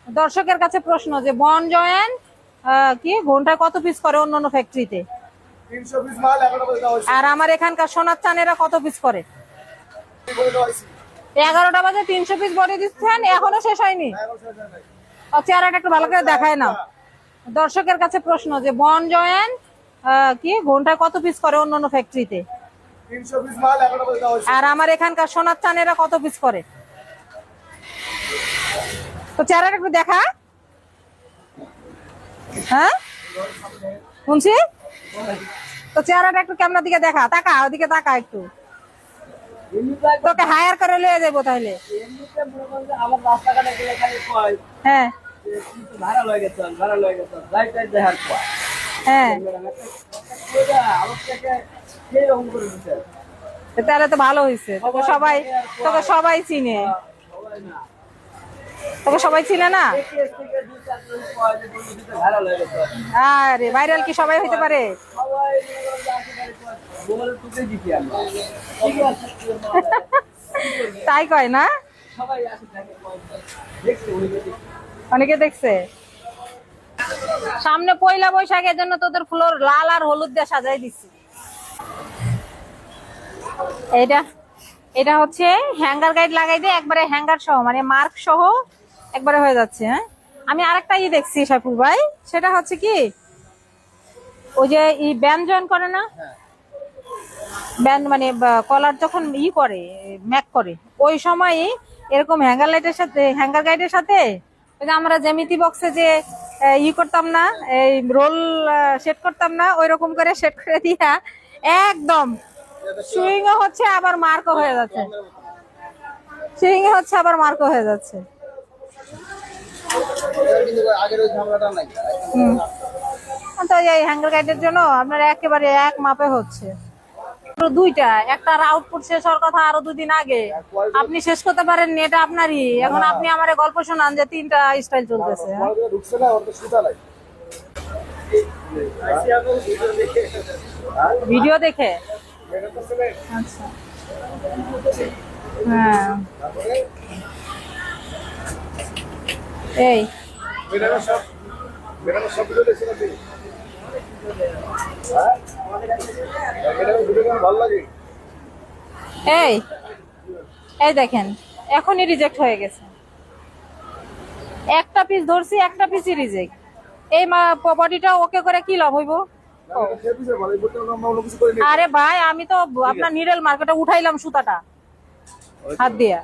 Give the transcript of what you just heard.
দর্শকের কাছে প্রশ্ন যে বন জয়েন্ট কি ঘন্টায় কত পিস করে অন্যান্য ফ্যাক্টরিতে? 300 পিস মাল 11 বাজে দেওয়া হয়েছে। আর আমার এখানকার সোনার চানেরা কত পিস করে? 11টা বাজে 300 পিস বডি দিচ্ছেন, এখনো শেষ হয়নি। চেহারাটা একটু ভালো করে দেখায় না। দর্শকের কাছে প্রশ্ন যে বন জয়েন্ট কি ঘন্টায় কত পিস করে অন্যান্য ফ্যাক্টরিতে? 300 পিস মাল 11 বাজে দেওয়া হয়েছে। আর আমার এখানকার সোনার চানেরা কত পিস করে? তো চেহারাটা একটু দেখা। হ্যাঁ শুনছি তো, চেহারাটা একটু ক্যামেরার দিকে দেখা, তাকা ওদিকে তাকা একটু। তোকে হায়ার করে লিয়ে যাবো তাহলে। আমার রাস্তাঘাটে গেলে খালি কয় হ্যাঁ ভাড়া লয়ে গেছেন, ভাড়া লয়ে গেছেন, লাইট টাইট দেখার কয়। হ্যাঁ আমার থেকে সেই রকম করে দিচ্ছে। তাহলে তো ভালো হয়েছে, তোকে সবাই চিনে। সবাই না তোকে সবাই চিনে না? থেকে থেকে 2-4 জন কয় যে বন্ধু দিতে ভাড়া লয়ে গেছেন। আরে ভাইরাল কি সবাই হইতে পারে? সবাই মনে করেন যে আসে গাড়ি কয় মোবাইলে টুকে দিছি আমরা। ঠিক আছে তাই কয় না? সবাই আসে দেখে কয় দেখছে উনি দেখছে। অনেকে দেখছে। সামনে পয়লা বৈশাখের জন্য তোদের ফ্লোর লাল আর হলুদ দিয়ে সাজাই দিছি। এটা হচ্ছে হ্যাঙ্গার গাইড লাগাই দিয়ে একবারে হ্যাঙ্গার সহ, মানে মার্ক সহ একবারে হয়ে যাচ্ছে। হ্যাঁ আমি আরেকটা দেখছি সাইফুল ভাই, সেটা হচ্ছে কি ওই যে ব্যান্ড জয়েন করে না, ব্যান্ড মানে কলার যখন করে ম্যাক করে, ওই সময় এরকম হ্যাঙ্গার লাইটের সাথে হ্যাঙ্গার গাইডের সাথে ওই যে আমরা জ্যামিতি বক্সে যে করতাম না, এই রোল সেট করতাম না, ওই রকম করে সেট করে দিয়া একদম সুইং হচ্ছে আবার মার্কও হয়ে যাচ্ছে, সুইং হচ্ছে আবার মার্কও হয়ে যাচ্ছে। কিন্তু আগের ওই ঝামেলাটা নাই। তো এই হ্যাঙ্গার গাইডের জন্য আপনার একেবারে এক মাপে হচ্ছে। দুইটা, একটা আউটপুট শেষ হওয়ার কথা আরো 2 দিন আগে, আপনি শেষ করতে পারেননি, এটা আপনারই। এখন আপনি আমারে গল্প শোনান যে 3টা স্টাইল চলতেছে। ঢুকছে না, ওর তো সুতা নাই। ভিডিও দেখে আচ্ছা হ্যাঁ এই ম্যাডামের সব ভিডিও দেখছেন আপনি? হ্যাঁ ম্যাডামের ভিডিও ভালো লাগে। এই এই দেখেন এখনই রিজেক্ট হয়ে গেছে, একটা পিস ধরছি, একটা পিসই রিজেক্ট। এই বডিটা ওকে করে কি লাভ হইব? আরে ভাই আমি তো আপনার নিডল মার্কেটে উঠাইলাম সুতাটা হাত দিয়া।